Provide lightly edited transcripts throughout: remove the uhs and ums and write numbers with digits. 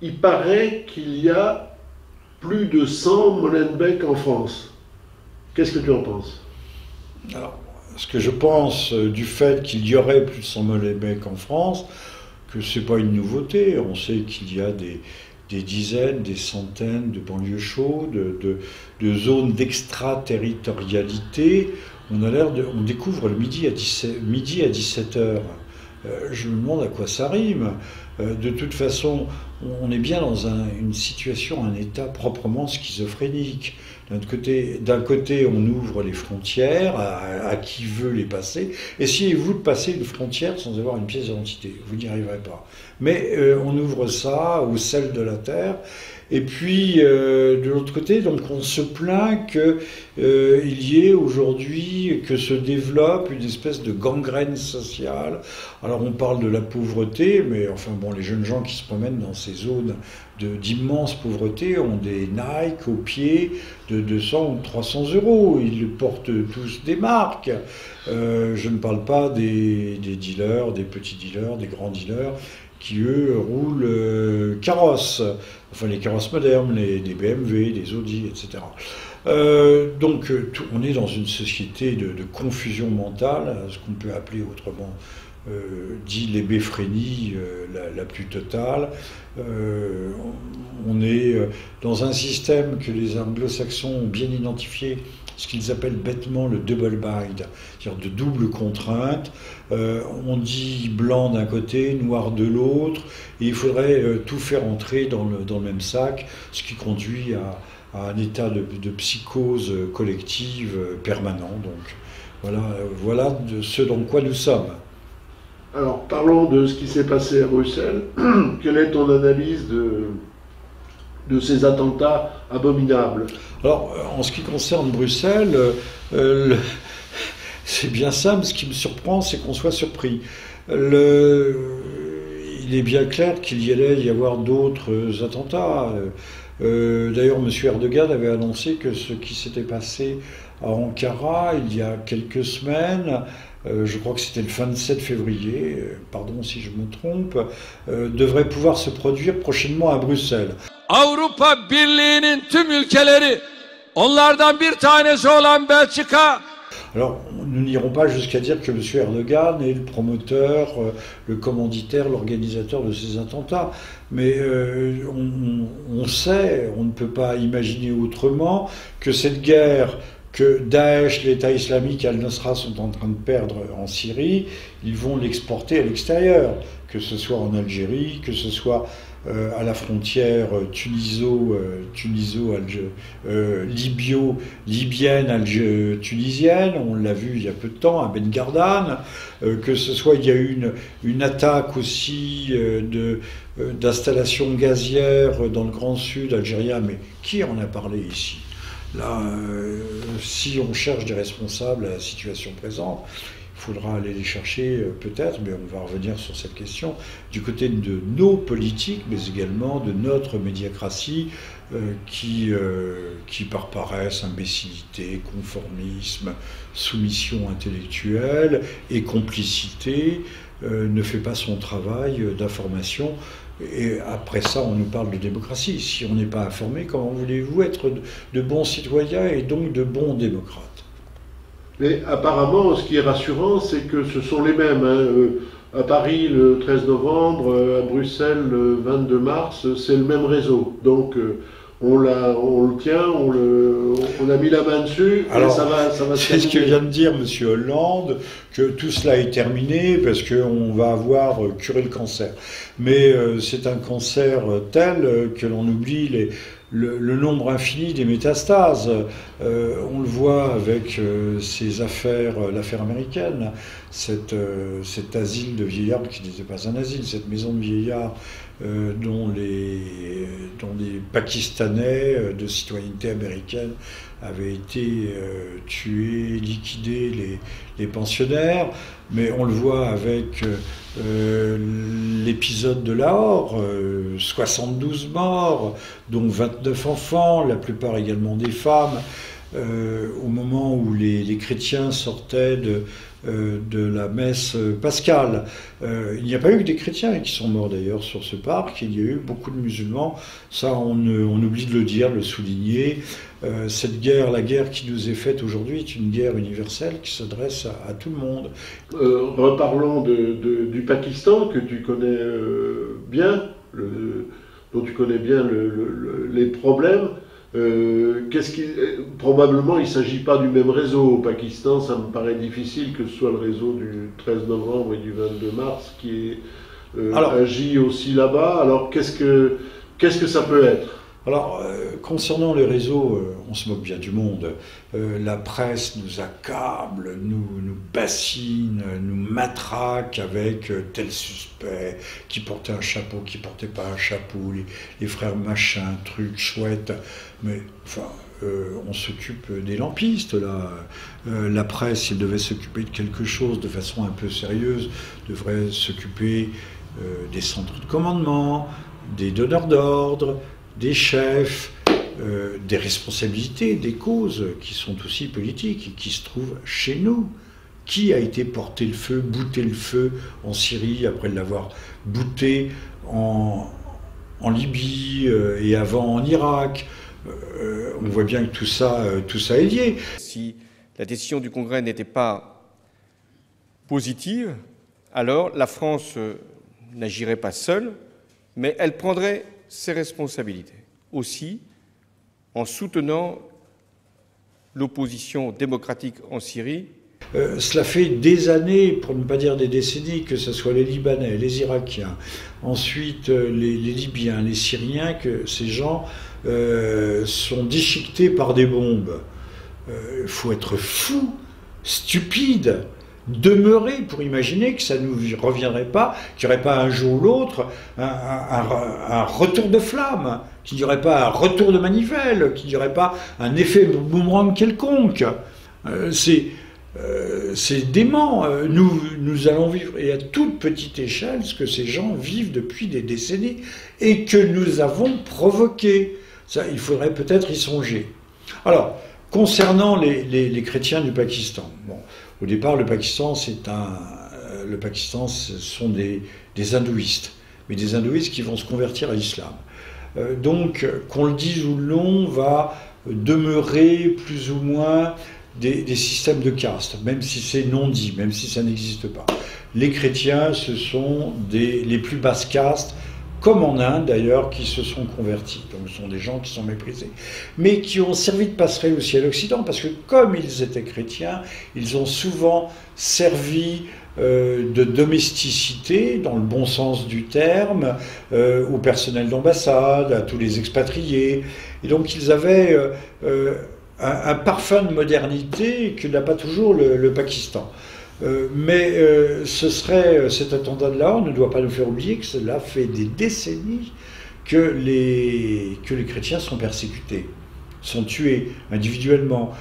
il paraît qu'il y a plus de 100 Molenbeek en France. Qu'est-ce que tu en penses? Alors, ce que je pense du fait qu'il y aurait plus de 100 Molenbeek en France, que c'est pas une nouveauté. On sait qu'il y a des dizaines, des centaines de banlieues chaudes, de zones d'extraterritorialité. On découvre le midi à 17h. Je me demande à quoi ça rime. De toute façon, on est bien dans une situation, un état proprement schizophrénique. D'un côté, on ouvre les frontières à qui veut les passer. Essayez-vous de passer une frontière sans avoir une pièce d'identité. Vous n'y arriverez pas. Mais on ouvre ça au sel de la terre. Et puis, de l'autre côté, donc, on se plaint qu'il y ait aujourd'hui, que se développe une espèce de gangrène sociale. Alors, on parle de la pauvreté, mais enfin, bon, les jeunes gens qui se promènent dans ces zones d'immense pauvreté ont des Nike aux pieds de 200 ou 300 euros. Ils portent tous des marques. Je ne parle pas des dealers, des petits dealers, des grands dealers, qui eux roulent carrosses, enfin les carrosses modernes, des BMW, des Audi, etc. Donc on est dans une société de confusion mentale, ce qu'on peut appeler autrement dit l'hébéphrénie la plus totale. On est dans un système que les anglo-saxons ont bien identifié, ce qu'ils appellent bêtement le double bind, c'est-à-dire de double contrainte. On dit blanc d'un côté, noir de l'autre, et il faudrait tout faire entrer dans le même sac, ce qui conduit à un état de psychose collective permanent. Donc voilà de ce dans quoi nous sommes. Alors, parlons de ce qui s'est passé à Bruxelles. Quelle est ton analyse de ces attentats abominables? Alors, en ce qui concerne Bruxelles, c'est bien simple. Ce qui me surprend, c'est qu'on soit surpris. Il est bien clair qu'il y allait y avoir d'autres attentats. D'ailleurs, M. Erdogan avait annoncé que ce qui s'était passé à Ankara il y a quelques semaines, je crois que c'était le 27 février, pardon si je me trompe, devrait pouvoir se produire prochainement à Bruxelles. Avrupa Birliği'nin tüm ülkeleri, onlardan bir tanesi olan Belçika. Alors, nous n'irons pas jusqu'à dire que M. Erdogan est le promoteur, le commanditaire, l'organisateur de ces attentats. Mais on sait, on ne peut pas imaginer autrement que cette guerre que Daesh, l'État islamique, Al-Nusra sont en train de perdre en Syrie, ils vont l'exporter à l'extérieur, que ce soit en Algérie, que ce soit à la frontière libyenne, on l'a vu il y a peu de temps à Ben Gardan, que ce soit il y a eu une attaque aussi d'installations gazières dans le Grand Sud algérien, mais qui en a parlé ici? Là, si on cherche des responsables à la situation présente, il faudra aller les chercher peut-être, mais on va revenir sur cette question, du côté de nos politiques, mais également de notre médiacratie qui par paresse, imbécilité, conformisme, soumission intellectuelle et complicité ne fait pas son travail d'information. Et après ça, on nous parle de démocratie. Si on n'est pas informé, comment voulez-vous être de bons citoyens et donc de bons démocrates? Mais apparemment, ce qui est rassurant, c'est que ce sont les mêmes. À Paris, le 13 novembre, à Bruxelles, le 22 mars, c'est le même réseau. Donc, on le tient, on a mis la main dessus, alors, et ça va c'est ce que vient de dire M. Hollande, que tout cela est terminé parce qu'on va avoir curé le cancer. Mais c'est un cancer tel que l'on oublie le nombre infini des métastases. On le voit avec ces affaires, l'affaire américaine, cet asile de vieillards qui n'était pas un asile, cette maison de vieillards dont les Pakistanais de citoyenneté américaine avaient été tués, liquidés, les pensionnaires. Mais on le voit avec l'épisode de Lahore, 72 morts, dont 29 enfants, la plupart également des femmes, au moment où les chrétiens sortaient de la messe pascale. Il n'y a pas eu que des chrétiens qui sont morts d'ailleurs sur ce parc, il y a eu beaucoup de musulmans, ça on oublie de le dire, de le souligner. Cette guerre, la guerre qui nous est faite aujourd'hui est une guerre universelle qui s'adresse à tout le monde. Reparlons du Pakistan que tu connais bien, dont tu connais bien les problèmes. Probablement il ne s'agit pas du même réseau au Pakistan, ça me paraît difficile que ce soit le réseau du 13 novembre et du 22 mars qui agit aussi là-bas. Alors qu'est-ce que ça peut être? Alors, concernant les réseaux, on se moque bien du monde. La presse nous accable, nous bassine, nous matraque avec tel suspect qui portait un chapeau, qui portait pas un chapeau, les frères machin, trucs chouettes. Mais enfin, on s'occupe des lampistes là. La presse, si elle devait s'occuper de quelque chose de façon un peu sérieuse, devrait s'occuper des centres de commandement, des donneurs d'ordre, des chefs, des responsabilités, des causes qui sont aussi politiques et qui se trouvent chez nous. Qui a été porté le feu, bouté le feu en Syrie après l'avoir bouté en Libye et avant en Irak? On voit bien que tout ça est lié. Si la décision du Congrès n'était pas positive, alors la France n'agirait pas seule, mais elle prendrait ses responsabilités, aussi en soutenant l'opposition démocratique en Syrie. Cela fait des années, pour ne pas dire des décennies, que ce soit les Libanais, les Irakiens, ensuite les Libyens, les Syriens, que ces gens sont déchiquetés par des bombes. Il faut être fou, stupide, demeurer pour imaginer que ça ne nous reviendrait pas, qu'il n'y aurait pas un jour ou l'autre un retour de flamme, qu'il n'y aurait pas un retour de manivelle, qu'il n'y aurait pas un effet boomerang quelconque. C'est dément. Nous allons vivre, et à toute petite échelle, ce que ces gens vivent depuis des décennies et que nous avons provoqué. Ça, il faudrait peut-être y songer. Alors, concernant les chrétiens du Pakistan, bon, au départ, le Pakistan, ce sont des hindouistes, mais des hindouistes qui vont se convertir à l'islam. Donc, qu'on le dise ou non, va demeurer plus ou moins des systèmes de caste, même si c'est non dit, même si ça n'existe pas. Les chrétiens, ce sont les plus basses castes, comme en Inde d'ailleurs, qui se sont convertis. Donc ce sont des gens qui sont méprisés. Mais qui ont servi de passerelle aussi à l'Occident, parce que comme ils étaient chrétiens, ils ont souvent servi de domesticité, dans le bon sens du terme, au personnel d'ambassade, à tous les expatriés. Et donc ils avaient un parfum de modernité que n'a pas toujours le Pakistan. Mais cet attentat de Lahore ne doit pas nous faire oublier que cela fait des décennies que les chrétiens sont persécutés, sont tués individuellement,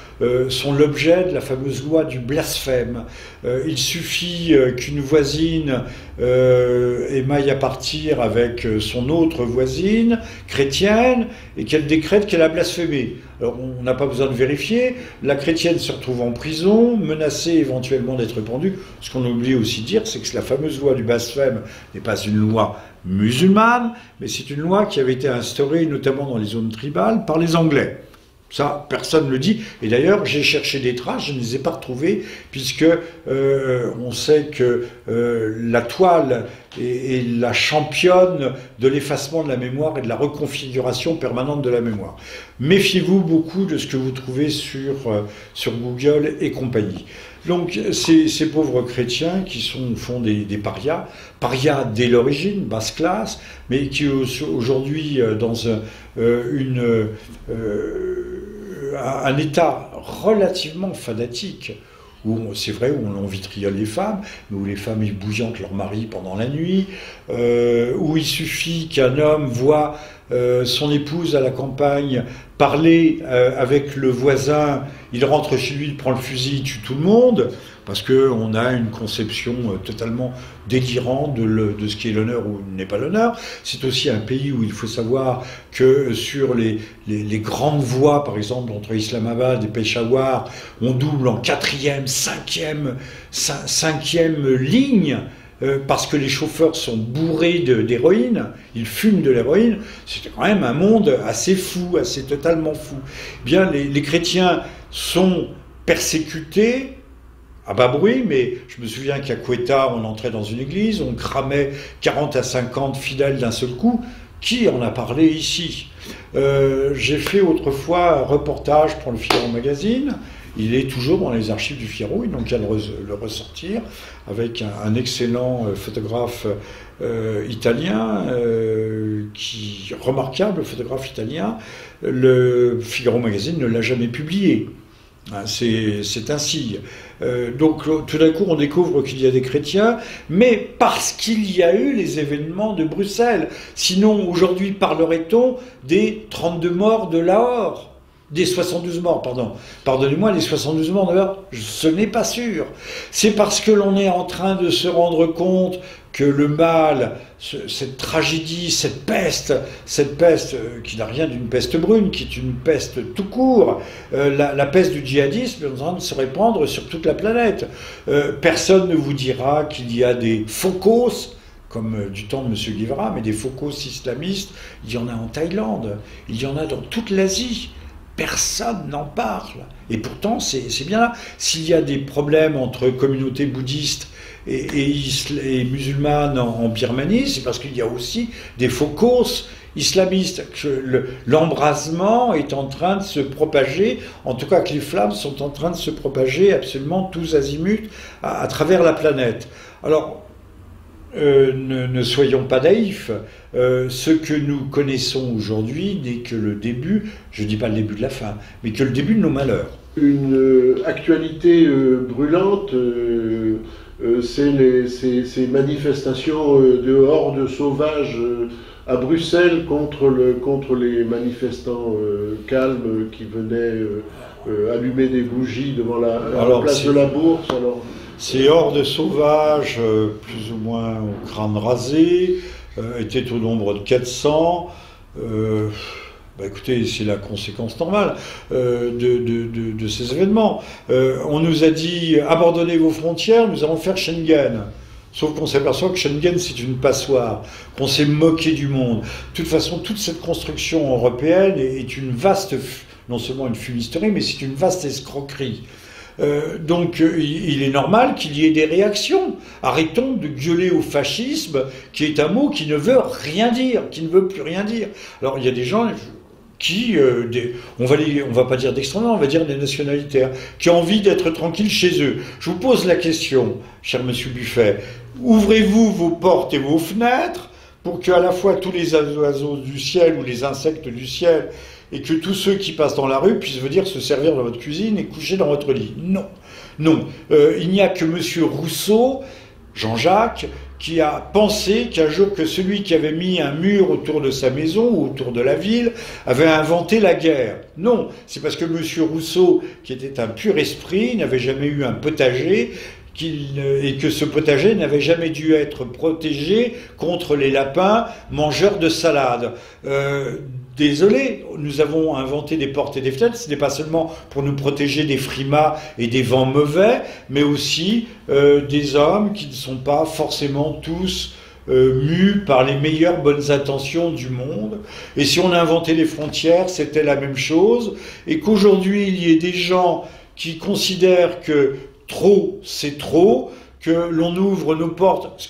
sont l'objet de la fameuse loi du blasphème. Il suffit qu'une voisine émaille à partir avec son autre voisine chrétienne et qu'elle décrète qu'elle a blasphémé. Alors on n'a pas besoin de vérifier, la chrétienne se retrouve en prison, menacée éventuellement d'être pendue. Ce qu'on oublie aussi de dire, c'est que la fameuse loi du blasphème n'est pas une loi musulmane, mais c'est une loi qui avait été instaurée notamment dans les zones tribales par les Anglais. Ça, personne ne le dit. Et d'ailleurs, j'ai cherché des traces, je ne les ai pas retrouvées, puisque on sait que la toile est la championne de l'effacement de la mémoire et de la reconfiguration permanente de la mémoire. Méfiez-vous beaucoup de ce que vous trouvez sur Google et compagnie. Donc, ces pauvres chrétiens qui sont au fond des parias dès l'origine, basse classe, mais qui aujourd'hui, dans un état relativement fanatique, où c'est vrai, où on vitriole les femmes, mais où les femmes ils bouillantent leur mari pendant la nuit, où il suffit qu'un homme voit son épouse à la campagne, parler avec le voisin, il rentre chez lui, il prend le fusil, il tue tout le monde, parce qu'on a une conception totalement délirante de ce qui est l'honneur ou n'est pas l'honneur. C'est aussi un pays où il faut savoir que sur les grandes voies, par exemple entre Islamabad et Peshawar, on double en 4e, 5e ligne, parce que les chauffeurs sont bourrés d'héroïne, ils fument de l'héroïne. C'était quand même un monde assez fou, assez totalement fou. Eh bien, les chrétiens sont persécutés à bas bruit, mais je me souviens qu'à Quetta, on entrait dans une église, on cramait 40 à 50 fidèles d'un seul coup. Qui en a parlé ici? J'ai fait autrefois un reportage pour le Figaro Magazine. Il est toujours dans les archives du Figaro, donc il y a le ressortir, avec un excellent photographe italien, remarquable photographe italien. Le Figaro Magazine ne l'a jamais publié. C'est ainsi. Donc tout d'un coup on découvre qu'il y a des chrétiens, mais parce qu'il y a eu les événements de Bruxelles. Sinon aujourd'hui parlerait-on des 32 morts de Lahore, des 72 morts, pardon. Pardonnez-moi, les 72 morts de Lahore, ce n'est pas sûr. C'est parce que l'on est en train de se rendre compte que le mal, cette tragédie, cette peste qui n'a rien d'une peste brune, qui est une peste tout court, la peste du djihadisme est en train de se répandre sur toute la planète. Personne ne vous dira qu'il y a des focos, comme du temps de M. Guevara, mais des focos islamistes, il y en a en Thaïlande, il y en a dans toute l'Asie. Personne n'en parle. Et pourtant, c'est bien là. S'il y a des problèmes entre communautés bouddhistes et musulmanes en Birmanie, c'est parce qu'il y a aussi des focos islamistes. L'embrasement est en train de se propager, en tout cas que les flammes sont en train de se propager absolument tous azimuts à travers la planète. Alors, ne soyons pas naïfs, ce que nous connaissons aujourd'hui n'est que le début, je ne dis pas le début de la fin, mais que le début de nos malheurs. Une actualité brûlante, c'est ces manifestations de hordes sauvages à Bruxelles contre les manifestants calmes qui venaient allumer des bougies devant la place de la Bourse. Alors, ces hordes sauvages, plus ou moins au crâne rasé, étaient au nombre de 400. Écoutez, c'est la conséquence normale de ces événements. On nous a dit « abandonnez vos frontières, nous allons faire Schengen ». Sauf qu'on s'aperçoit que Schengen, c'est une passoire, qu'on s'est moqué du monde. De toute façon, toute cette construction européenne est une vaste, non seulement une fumisterie, mais c'est une vaste escroquerie. Donc il est normal qu'il y ait des réactions. Arrêtons de gueuler au fascisme, qui est un mot qui ne veut rien dire, qui ne veut plus rien dire. Alors il y a des gens qui, on va pas dire d'extrême droite, on va dire des nationalitaires, qui ont envie d'être tranquilles chez eux. Je vous pose la question, cher monsieur Buffet, ouvrez-vous vos portes et vos fenêtres pour qu'à la fois tous les oiseaux du ciel ou les insectes du ciel et que tous ceux qui passent dans la rue puissent venir se servir dans votre cuisine et coucher dans votre lit. Non. Non. Il n'y a que M. Rousseau, Jean-Jacques, qui a pensé qu'un jour que celui qui avait mis un mur autour de sa maison ou autour de la ville avait inventé la guerre. Non. C'est parce que M. Rousseau, qui était un pur esprit, n'avait jamais eu un potager, et que ce potager n'avait jamais dû être protégé contre les lapins mangeurs de salade. Désolé, nous avons inventé des portes et des fenêtres, ce n'est pas seulement pour nous protéger des frimas et des vents mauvais, mais aussi des hommes qui ne sont pas forcément tous mus par les meilleures bonnes intentions du monde. Et si on a inventé les frontières, c'était la même chose, et qu'aujourd'hui il y ait des gens qui considèrent que trop, c'est trop, que l'on ouvre nos portes,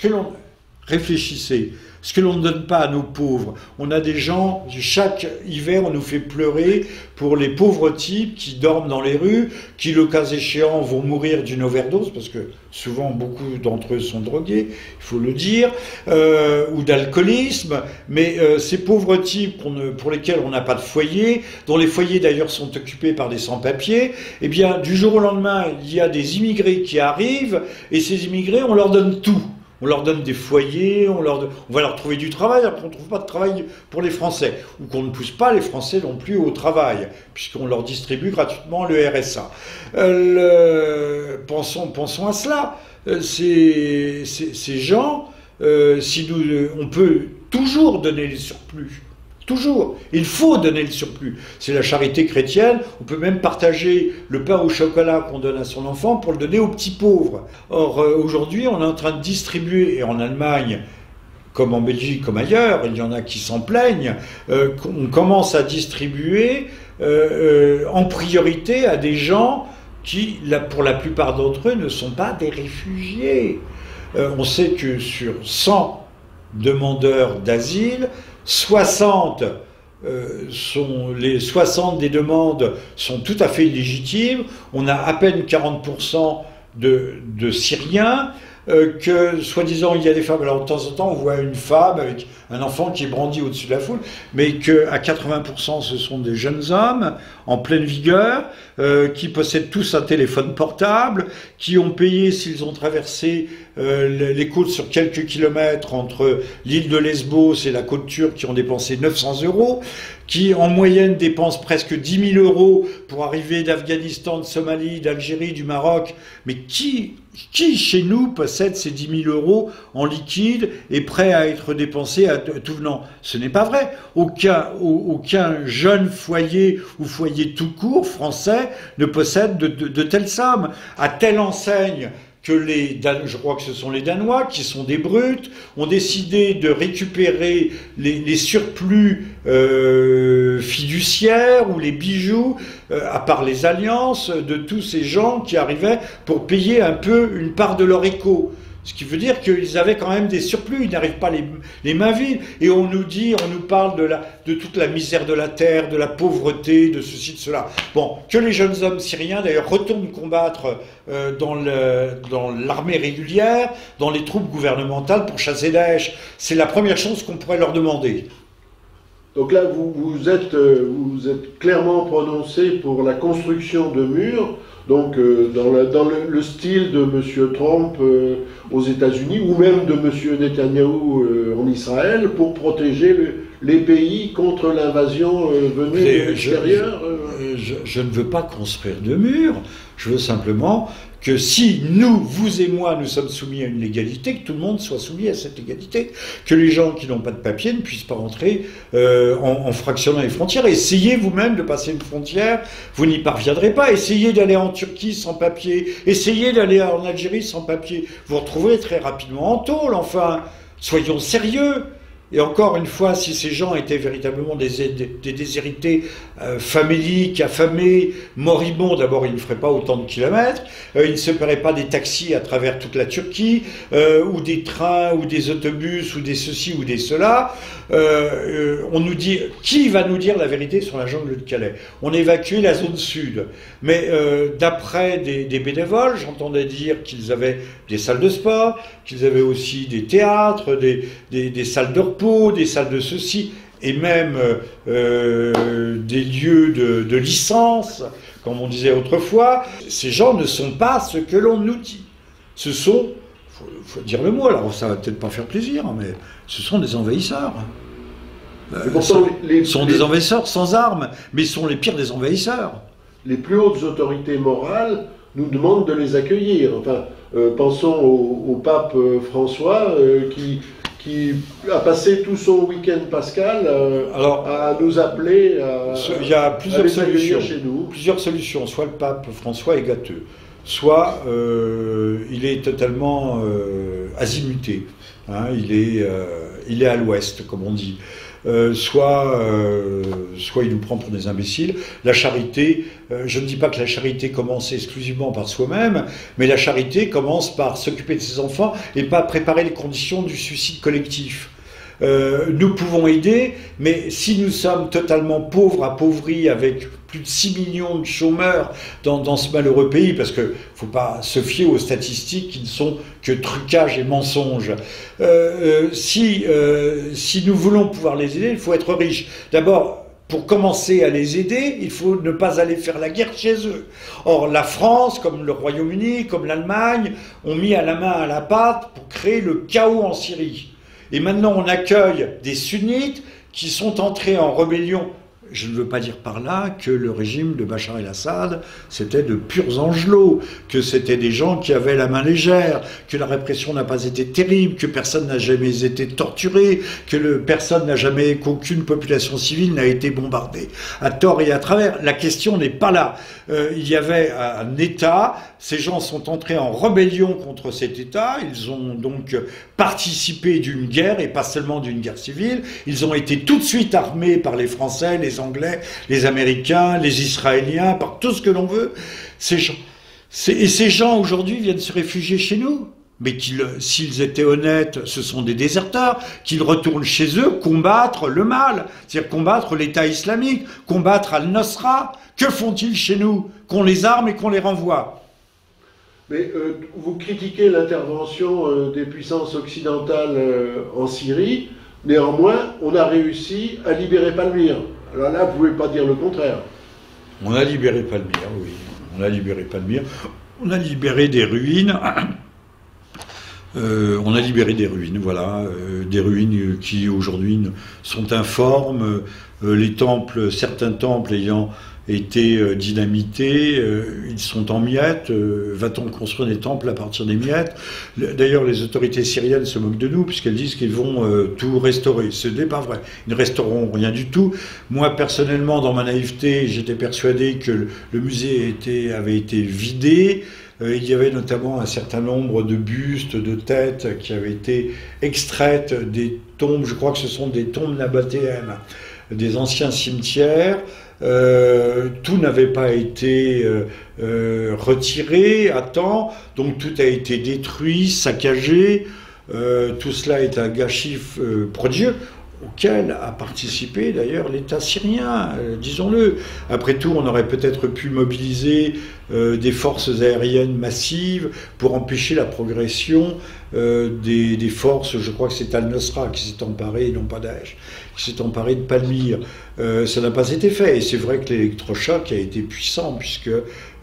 réfléchissez, ce que l'on ne donne pas à nos pauvres. On a des gens, chaque hiver, on nous fait pleurer pour les pauvres types qui dorment dans les rues, qui, le cas échéant, vont mourir d'une overdose, parce que souvent, beaucoup d'entre eux sont drogués, il faut le dire, ou d'alcoolisme, mais ces pauvres types pour lesquels on n'a pas de foyer, dont les foyers d'ailleurs sont occupés par des sans-papiers, eh bien, du jour au lendemain, il y a des immigrés qui arrivent, et ces immigrés, on leur donne tout. on leur donne des foyers, on va leur trouver du travail, après on ne trouve pas de travail pour les Français, ou qu'on ne pousse pas les Français non plus au travail, puisqu'on leur distribue gratuitement le RSA. Pensons à cela. Ces gens, on peut toujours donner les surplus. Toujours. Il faut donner le surplus. C'est la charité chrétienne. On peut même partager le pain au chocolat qu'on donne à son enfant pour le donner aux petits pauvres. Or, aujourd'hui, on est en train de distribuer, et en Allemagne, comme en Belgique, comme ailleurs, il y en a qui s'en plaignent, on commence à distribuer en priorité à des gens qui, pour la plupart d'entre eux, ne sont pas des réfugiés. On sait que sur 100 demandeurs d'asile, 60 des demandes sont tout à fait illégitimes. On a à peine 40% de Syriens. Que soi-disant il y a des femmes, alors de temps en temps on voit une femme avec un enfant qui est brandi au-dessus de la foule, mais qu'à 80% ce sont des jeunes hommes en pleine vigueur, qui possèdent tous un téléphone portable, qui ont payé, s'ils ont traversé les côtes sur quelques kilomètres entre l'île de Lesbos et la côte turque, qui ont dépensé 900 €, qui en moyenne dépensent presque 10 000 € pour arriver d'Afghanistan, de Somalie, d'Algérie, du Maroc. Mais qui chez nous possède ces 10 000 € en liquide et prêt à être dépensé à tout venant? Ce n'est pas vrai. Aucun jeune foyer ou foyer tout court français ne possède de telles sommes. À telle enseigne que je crois que ce sont les Danois, qui sont des brutes, ont décidé de récupérer les surplus fiduciaires ou les bijoux, à part les alliances, de tous ces gens qui arrivaient pour payer un peu une part de leur écho. Ce qui veut dire qu'ils avaient quand même des surplus, ils n'arrivent pas les mains vides. Et on nous parle de toute la misère de la terre, de la pauvreté, de ceci, de cela. Bon, que les jeunes hommes syriens, d'ailleurs, retournent combattre dans l'armée régulière, dans les troupes gouvernementales pour chasser Daesh. C'est la première chose qu'on pourrait leur demander. Donc là, vous êtes clairement prononcé pour la construction de murs, donc dans le style de M. Trump aux États-Unis, ou même de M. Netanyahou en Israël, pour protéger les pays contre l'invasion venue de l'extérieur. Je ne veux pas construire de murs, je veux simplement que si nous, vous et moi, nous sommes soumis à une légalité, que tout le monde soit soumis à cette légalité, que les gens qui n'ont pas de papier ne puissent pas entrer en fractionnant les frontières. Essayez vous-même de passer une frontière, vous n'y parviendrez pas. Essayez d'aller en Turquie sans papier, essayez d'aller en Algérie sans papier. Vous retrouverez très rapidement en tôle, enfin. Soyons sérieux. Et encore une fois, si ces gens étaient véritablement des déshérités faméliques, affamés, moribonds, d'abord ils ne feraient pas autant de kilomètres, ils ne se paieraient pas des taxis à travers toute la Turquie, ou des trains, ou des autobus, ou des ceci, ou des cela. On nous dit, qui va nous dire la vérité sur la jungle de Calais? On évacuait la zone sud. Mais d'après des bénévoles, j'entendais dire qu'ils avaient des salles de sport, qu'ils avaient aussi des théâtres, des salles de repos, des salles de ceci, et même des lieux de licence, comme on disait autrefois. Ces gens ne sont pas ce que l'on nous dit. Ce sont, faut dire le mot, alors ça va peut-être pas faire plaisir, mais ce sont des envahisseurs. Ce sont des envahisseurs sans armes, mais ils sont les pires des envahisseurs. Les plus hautes autorités morales nous demandent de les accueillir. Enfin, pensons au pape François qui a passé tout son week-end pascal à nous appeler il y a plusieurs solutions chez nous. Plusieurs solutions. Soit le pape François est gâteux, soit il est totalement azimuté. Hein, il est à l'ouest, comme on dit. Soit il nous prend pour des imbéciles. La charité, je ne dis pas que la charité commence exclusivement par soi-même, mais la charité commence par s'occuper de ses enfants et pas préparer les conditions du suicide collectif. Nous pouvons aider, mais si nous sommes totalement pauvres, appauvris, avec plus de 6 millions de chômeurs dans ce malheureux pays, parce qu'il ne faut pas se fier aux statistiques qui ne sont que trucage et mensonges. Si nous voulons pouvoir les aider, il faut être riche. D'abord, pour commencer à les aider, il faut ne pas aller faire la guerre chez eux. Or, la France, comme le Royaume-Uni, comme l'Allemagne, ont mis à la main à la pâte pour créer le chaos en Syrie. Et maintenant, on accueille des sunnites qui sont entrés en rébellion. Je ne veux pas dire par là que le régime de Bachar el-Assad, c'était de purs angelots, que c'était des gens qui avaient la main légère, que la répression n'a pas été terrible, que personne n'a jamais été torturé, qu'aucune population civile n'a été bombardée. À tort et à travers, la question n'est pas là. Il y avait un État, ces gens sont entrés en rébellion contre cet État, ils ont donc participé d'une guerre, et pas seulement d'une guerre civile, ils ont été tout de suite armés par les Français, les Anglais, les Américains, les Israéliens, par tout ce que l'on veut. Et ces gens aujourd'hui viennent se réfugier chez nous. Mais s'ils étaient honnêtes, ce sont des déserteurs, qu'ils retournent chez eux combattre le mal, c'est-à-dire combattre l'État islamique, combattre Al-Nosra. Que font-ils chez nous? Qu'on les arme et qu'on les renvoie. Mais vous critiquez l'intervention des puissances occidentales en Syrie, néanmoins, on a réussi à libérer Palmyre. Alors là, vous ne pouvez pas dire le contraire. On a libéré Palmyre, oui. On a libéré Palmyre. On a libéré des ruines. On a libéré des ruines, voilà. Des ruines qui aujourd'hui sont informes. Les temples, certains temples ayant été dynamités, ils sont en miettes. Va-t-on construire des temples à partir des miettes? D'ailleurs, les autorités syriennes se moquent de nous puisqu'elles disent qu'ils vont tout restaurer. Ce n'est pas vrai. Ils ne restaureront rien du tout. Moi, personnellement, dans ma naïveté, j'étais persuadé que le musée avait été vidé. Il y avait notamment un certain nombre de bustes, de têtes qui avaient été extraites des tombes, je crois que ce sont des tombes nabatéennes, des anciens cimetières. Tout n'avait pas été retiré à temps, donc tout a été détruit, saccagé. Tout cela est un gâchis prodigieux, auquel a participé d'ailleurs l'État syrien, disons-le. Après tout, on aurait peut-être pu mobiliser des forces aériennes massives pour empêcher la progression des forces, je crois que c'est Al-Nosra qui s'est emparé, non pas Daesh, qui s'est emparé de Palmyre. Ça n'a pas été fait, et c'est vrai que l'électrochoc a été puissant, puisque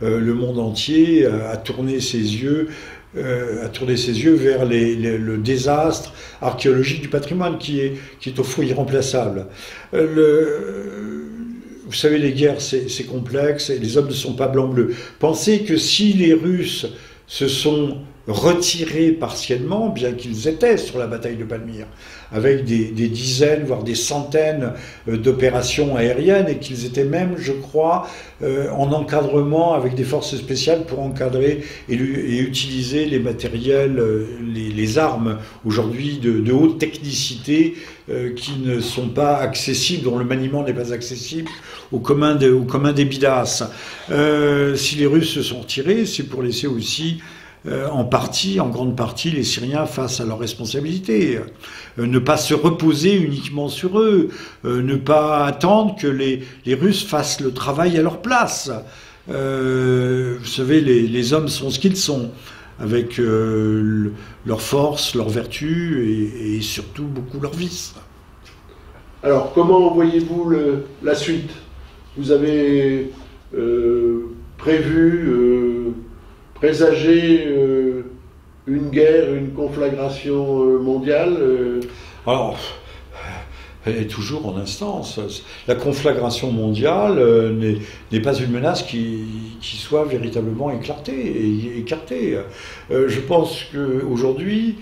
le monde entier a tourné ses yeux vers le désastre archéologique du patrimoine qui est au fond irremplaçable. Vous savez, les guerres, c'est complexe, et les hommes ne sont pas blancs-bleus. Pensez que si les Russes se sont retirés partiellement, bien qu'ils étaient sur la bataille de Palmyre, avec des dizaines, voire des centaines d'opérations aériennes, et qu'ils étaient même, je crois, en encadrement avec des forces spéciales pour encadrer et utiliser les matériels, les armes aujourd'hui de haute technicité qui ne sont pas accessibles, dont le maniement n'est pas accessible au commun des bidasses. Si les Russes se sont retirés, c'est pour laisser aussi en grande partie, les Syriens face à leurs responsabilités. Ne pas se reposer uniquement sur eux, ne pas attendre que les Russes fassent le travail à leur place. Vous savez, les hommes sont ce qu'ils sont, avec leurs forces, leurs vertus et surtout beaucoup leurs vices. Alors, comment voyez-vous la suite? Vous avez présagé une guerre, une conflagration mondiale Alors, elle est toujours en instance. La conflagration mondiale n'est pas une menace qui soit véritablement écartée. Je pense qu'aujourd'hui,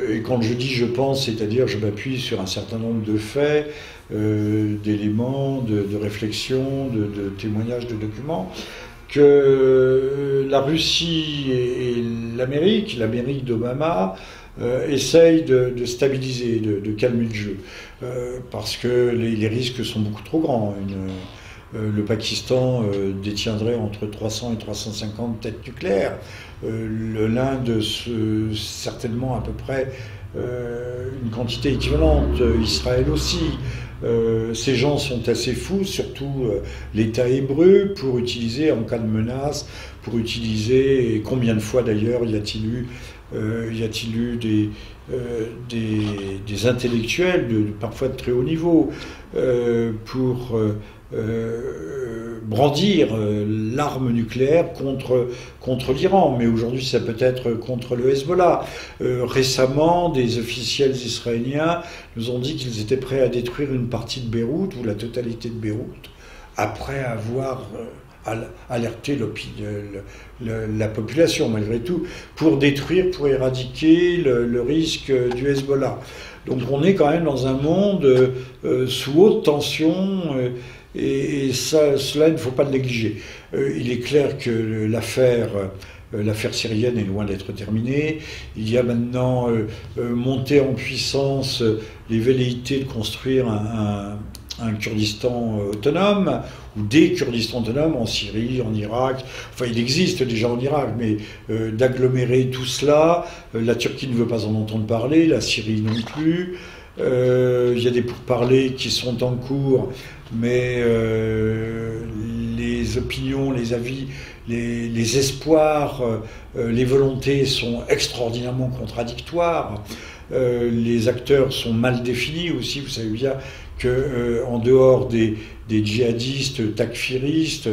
et quand je dis je pense, c'est-à-dire je m'appuie sur un certain nombre de faits, d'éléments, de réflexions, de témoignages, de documents, que la Russie et l'Amérique d'Obama, essayent de stabiliser, de calmer le jeu, parce que les risques sont beaucoup trop grands. Le Pakistan détiendrait entre 300 et 350 têtes nucléaires. L'Inde, certainement à peu près une quantité équivalente. Israël aussi. Ces gens sont assez fous, surtout l'État hébreu, pour utiliser, en cas de menace, et combien de fois d'ailleurs y a-t-il eu Y a-t-il eu des intellectuels, parfois de très haut niveau, pour brandir l'arme nucléaire contre l'Iran, mais aujourd'hui ça peut être contre le Hezbollah. Récemment, des officiels israéliens nous ont dit qu'ils étaient prêts à détruire une partie de Beyrouth, ou la totalité de Beyrouth, après avoir alerté la population, malgré tout, pour détruire, pour éradiquer le risque du Hezbollah. Donc on est quand même dans un monde sous haute tension, et cela, il ne faut pas le négliger. Il est clair que l'affaire syrienne est loin d'être terminée. Il y a maintenant monté en puissance les velléités de construire un Kurdistan autonome, ou des Kurdistans autonomes en Syrie, en Irak. Enfin, il existe déjà en Irak, mais d'agglomérer tout cela, la Turquie ne veut pas en entendre parler, la Syrie non plus. Il y a des pourparlers qui sont en cours, mais les opinions, les avis, les espoirs, les volontés sont extraordinairement contradictoires. Les acteurs sont mal définis aussi. Vous savez bien qu'en dehors des djihadistes, takfiristes,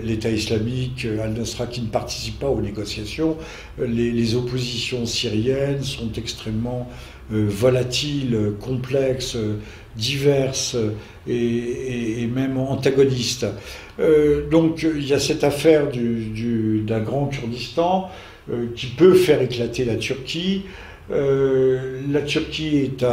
l'État islamique, Al-Nusra, qui ne participe pas aux négociations, les oppositions syriennes sont extrêmement volatiles, complexes, diverses et même antagonistes. Donc il y a cette affaire d'un grand Kurdistan qui peut faire éclater la Turquie. La Turquie est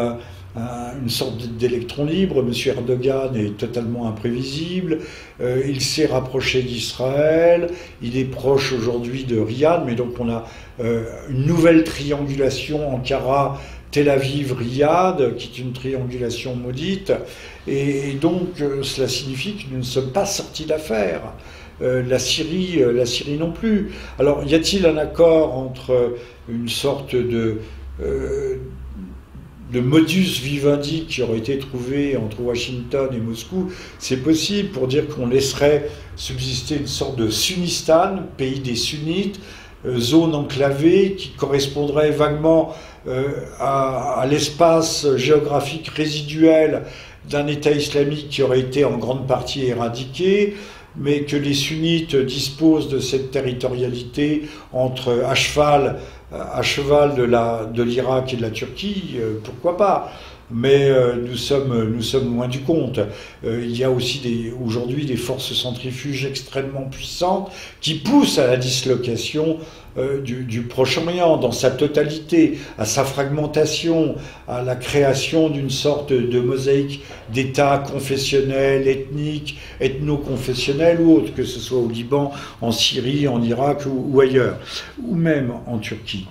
une sorte d'électron libre. M. Erdogan est totalement imprévisible. Il s'est rapproché d'Israël. Il est proche aujourd'hui de Riyad, mais donc on a une nouvelle triangulation Ankara, Tel Aviv, Riyad, qui est une triangulation maudite. Et donc cela signifie que nous ne sommes pas sortis d'affaire. La Syrie non plus. Alors y a-t-il un accord entre une sorte de modus vivendi qui aurait été trouvé entre Washington et Moscou? C'est possible, pour dire qu'on laisserait subsister une sorte de Sunnistan, pays des sunnites, zone enclavée qui correspondrait vaguement à l'espace géographique résiduel d'un État islamique qui aurait été en grande partie éradiqué, mais que les sunnites disposent de cette territorialité à cheval de l'Irak et de la Turquie, pourquoi pas? Mais nous sommes loin du compte. Il y a aussi aujourd'hui des forces centrifuges extrêmement puissantes qui poussent à la dislocation du Proche-Orient dans sa totalité, à sa fragmentation, à la création d'une sorte de mosaïque d'États confessionnels, ethniques, ethno-confessionnels ou autres, que ce soit au Liban, en Syrie, en Irak ou ailleurs, ou même en Turquie.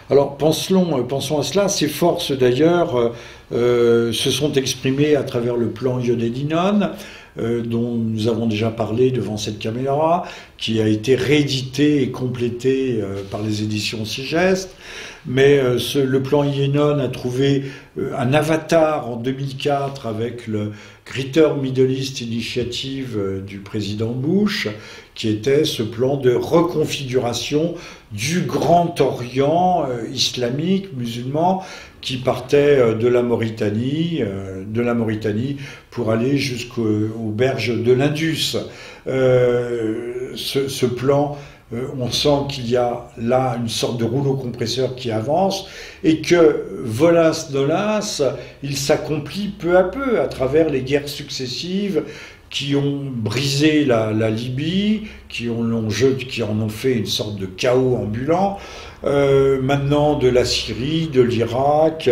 Alors pensons à cela. Ces forces d'ailleurs se sont exprimées à travers le plan Yonedinon, dont nous avons déjà parlé devant cette caméra, qui a été réédité et complété par les éditions Sigest. Mais le plan Yonedinon a trouvé un avatar en 2004 avec le Greater Middle East Initiative du président Bush, qui était ce plan de reconfiguration du Grand Orient islamique, musulman, qui partait de la Mauritanie pour aller jusqu'aux berges de l'Indus. Ce plan, on sent qu'il y a là une sorte de rouleau compresseur qui avance et que, volas nolas, il s'accomplit peu à peu à travers les guerres successives qui ont brisé la Libye, qui en ont fait une sorte de chaos ambulant, maintenant de la Syrie, de l'Irak,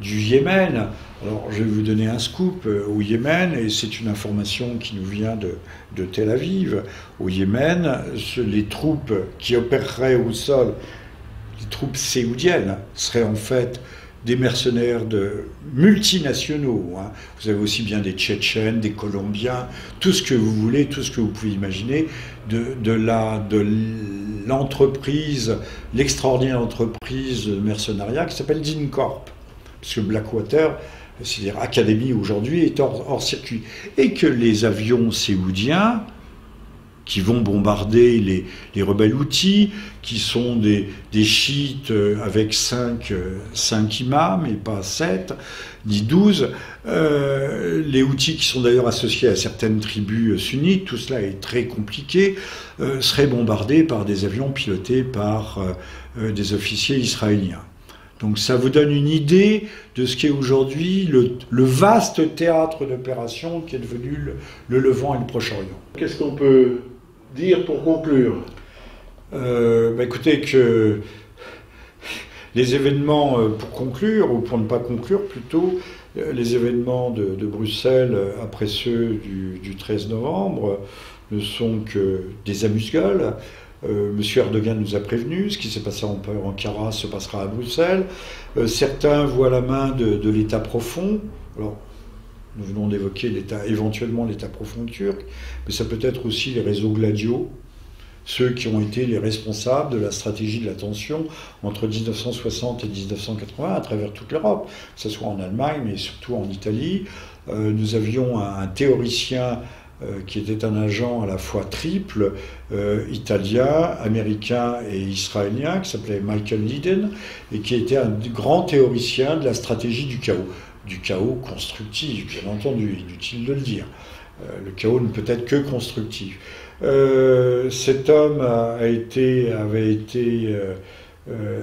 du Yémen. Alors je vais vous donner un scoop au Yémen, et c'est une information qui nous vient de Tel Aviv. Au Yémen, les troupes qui opéreraient au sol, les troupes séoudiennes, seraient en fait des mercenaires multinationaux. Hein. Vous avez aussi bien des Tchétchènes, des Colombiens, tout ce que vous voulez, tout ce que vous pouvez imaginer, de l'entreprise, l'extraordinaire entreprise de mercenariat qui s'appelle DynCorp. Parce que Blackwater, c'est-à-dire Academy aujourd'hui, est hors circuit. Et que les avions séoudiens, qui vont bombarder les rebelles houthis, qui sont des chiites avec 5 imams et pas 7, ni 12. Les houthis, qui sont d'ailleurs associés à certaines tribus sunnites, tout cela est très compliqué, seraient bombardés par des avions pilotés par des officiers israéliens. Donc ça vous donne une idée de ce qu'est aujourd'hui le vaste théâtre d'opération qui est devenu le Levant et le Proche-Orient. Qu'est-ce qu'on peut dire pour conclure ? Écoutez, que les événements, pour conclure, ou pour ne pas conclure plutôt, les événements de Bruxelles après ceux du 13 novembre ne sont que des amuse-gueules. Monsieur Erdogan nous a prévenus, ce qui s'est passé en Ankara se passera à Bruxelles. Certains voient la main de l'État profond. Alors, nous venons d'évoquer éventuellement l'État profond turc, mais ça peut être aussi les réseaux Gladio, ceux qui ont été les responsables de la stratégie de la tension entre 1960 et 1980 à travers toute l'Europe, que ce soit en Allemagne, mais surtout en Italie. Nous avions un théoricien qui était un agent à la fois triple, italien, américain et israélien, qui s'appelait Michael Lydon, et qui était un grand théoricien de la stratégie du chaos constructif, bien entendu, inutile de le dire. Le chaos ne peut être que constructif. Cet homme avait été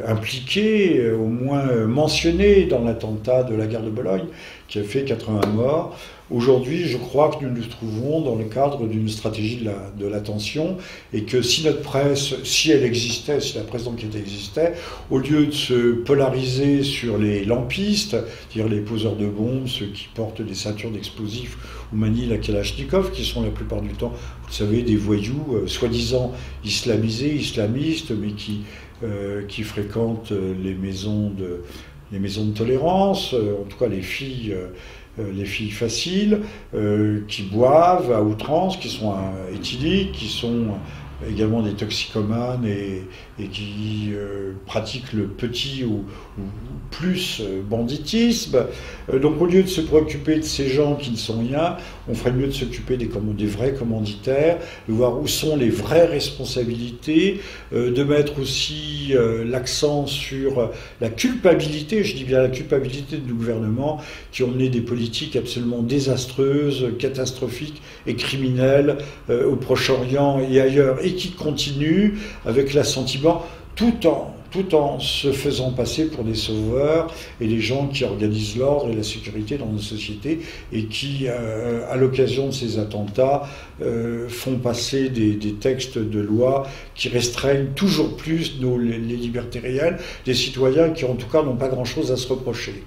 impliqué, au moins mentionné dans l'attentat de la gare de Bologne, qui a fait 80 morts. Aujourd'hui, je crois que nous nous trouvons dans le cadre d'une stratégie de l'attention, et que si notre presse, si elle existait, si la presse d'enquête existait, au lieu de se polariser sur les lampistes, c'est-à-dire les poseurs de bombes, ceux qui portent des ceintures d'explosifs ou manient la Kalachnikov, qui sont la plupart du temps, vous savez, des voyous soi-disant islamistes, mais qui fréquentent les maisons de tolérance, en tout cas les filles faciles, qui boivent à outrance, qui sont éthyliques, qui sont également des toxicomanes et qui pratiquent le petit ou plus banditisme. Donc au lieu de se préoccuper de ces gens qui ne sont rien, on ferait mieux de s'occuper des vrais commanditaires, de voir où sont les vraies responsabilités, de mettre aussi l'accent sur la culpabilité, je dis bien la culpabilité du gouvernement, qui ont mené des politiques absolument désastreuses, catastrophiques et criminelles au Proche-Orient et ailleurs, et qui continuent avec l'assentiment, tout en se faisant passer pour des sauveurs et des gens qui organisent l'ordre et la sécurité dans nos sociétés, et qui, à l'occasion de ces attentats, font passer des textes de loi qui restreignent toujours plus les libertés réelles des citoyens qui, en tout cas, n'ont pas grand-chose à se reprocher.